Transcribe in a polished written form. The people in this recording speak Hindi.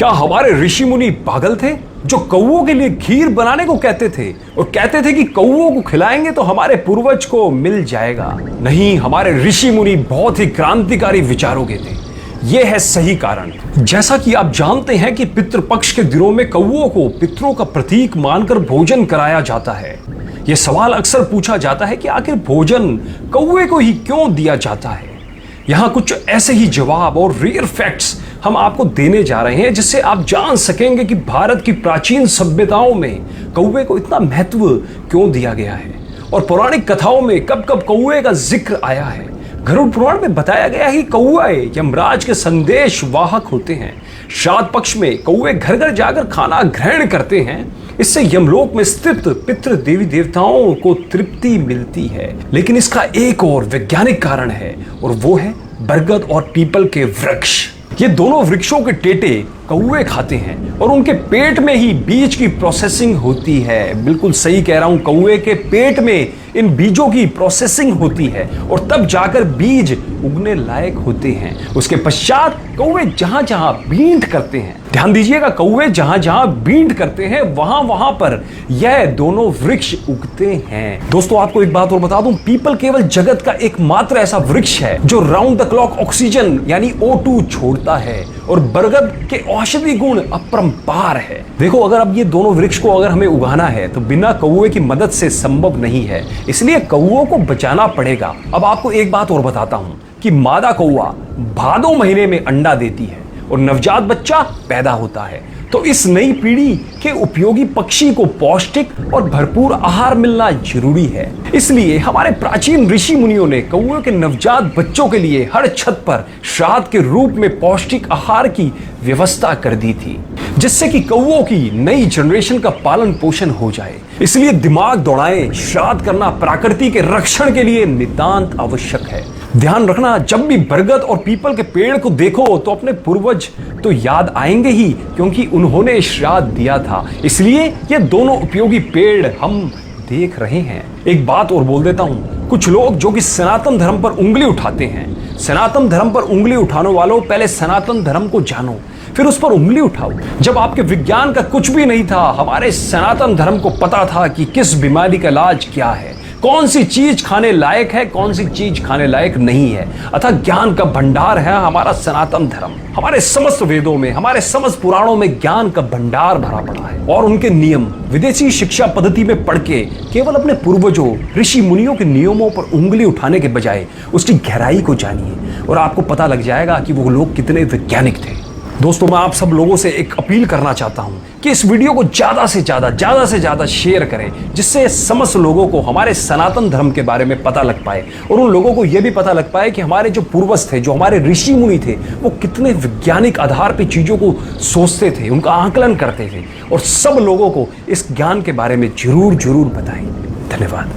क्या हमारे ऋषि मुनि पागल थे जो कौओं के लिए खीर बनाने को कहते थे और कहते थे कि कौओं को खिलाएंगे तो हमारे पूर्वज को मिल जाएगा? नहीं, हमारे ऋषि मुनि बहुत ही क्रांतिकारी विचारों के थे। यह है सही कारण। जैसा कि आप जानते हैं कि पितृपक्ष के दिनों में कौओं को पितरों का प्रतीक मानकर भोजन कराया जाता है। यह सवाल अक्सर पूछा जाता है कि आखिर भोजन कौए को ही क्यों दिया जाता है। यहां कुछ ऐसे ही जवाब और रियल फैक्ट्स हम आपको देने जा रहे हैं जिससे आप जान सकेंगे कि भारत की प्राचीन सभ्यताओं में कौवे को इतना महत्व क्यों दिया गया है और पौराणिक कथाओं में कब कब कौवे का जिक्र आया है। गरुड़ पुराण में बताया गया है कि कौवे यमराज के संदेश वाहक होते हैं। श्राद्ध पक्ष में कौवे घर घर जाकर खाना ग्रहण करते हैं। इससे यमलोक में स्थित पितृ देवी देवताओं को तृप्ति मिलती है। लेकिन इसका एक और वैज्ञानिक कारण है और वो है बरगद और पीपल के वृक्ष। ये दोनों वृक्षों के टेटे कौवे खाते हैं और उनके पेट में ही बीज की प्रोसेसिंग होती है। बिल्कुल सही कह रहा हूं, कौवे के पेट में इन बीजों की प्रोसेसिंग होती है और तब जाकर बीज उगने लायक होते हैं। उसके पश्चात कौवे जहां जहां बींट करते हैं, ध्यान दीजिएगा, कौवे जहां जहां बींट करते हैं वहां वहां पर यह दोनों वृक्ष उगते हैं। दोस्तों, आपको एक बात और बता दूं, पीपल केवल जगत का एकमात्र ऐसा वृक्ष है जो राउंड द क्लॉक ऑक्सीजन यानी O2 छोड़ता है और बरगद के औषधि गुण अपरंपार है। देखो, अगर अब ये दोनों वृक्ष को अगर हमें उगाना है तो बिना कौवे की मदद से संभव नहीं है, इसलिए कौओं को बचाना पड़ेगा। अब आपको एक बात और बताता हूं कि मादा कौवा भादो महीने में अंडा देती है और नवजात बच्चा पैदा होता है। तो इस नई पीढ़ी के उपयोगी पक्षी को पौष्टिक और भरपूर आहार मिलना जरूरी है। इसलिए हमारे प्राचीन ऋषि मुनियों ने कौओं के नवजात बच्चों के लिए हर छत पर श्राद्ध के रूप में पौष्टिक आहार की व्यवस्था कर दी थी, जिससे कि कौओं की नई जनरेशन का पालन पोषण हो जाए। इसलिए दिमाग दौड़ाएं, श्राद्ध करना प्रकृति के रक्षण के लिए नितांत आवश्यक है। ध्यान रखना, जब भी बरगद और पीपल के पेड़ को देखो तो अपने पूर्वज तो याद आएंगे ही, क्योंकि उन्होंने श्राद्ध दिया था। इसलिए ये दोनों उपयोगी पेड़ हम देख रहे हैं। एक बात और बोल देता हूं, कुछ लोग जो कि सनातन धर्म पर उंगली उठाते हैं, सनातन धर्म पर उंगली उठाने वालों, पहले सनातन धर्म को जानो, फिर उस पर उंगली उठाओ। जब आपके विज्ञान का कुछ भी नहीं था, हमारे सनातन धर्म को पता था कि किस बीमारी का इलाज क्या है, कौन सी चीज खाने लायक है, कौन सी चीज खाने लायक नहीं है। अतः ज्ञान का भंडार है हमारा सनातन धर्म। हमारे समस्त वेदों में, हमारे समस्त पुराणों में ज्ञान का भंडार भरा पड़ा है और उनके नियम विदेशी शिक्षा पद्धति में पढ़ के केवल अपने पूर्वजों ऋषि मुनियों के नियमों पर उंगली उठाने के बजाय उसकी गहराई को जानिए और आपको पता लग जाएगा कि वो लोग कितने वैज्ञानिक थे। दोस्तों, मैं आप सब लोगों से एक अपील करना चाहता हूं कि इस वीडियो को ज्यादा से ज्यादा शेयर करें, जिससे समस्त लोगों को हमारे सनातन धर्म के बारे में पता लग पाए और उन लोगों को यह भी पता लग पाए कि हमारे जो पूर्वज थे, जो हमारे ऋषि मुनि थे, वो कितने वैज्ञानिक आधार पर चीजों को सोचते थे, उनका आकलन करते थे और सब लोगों को इस ज्ञान के बारे में जरूर बताएं। धन्यवाद।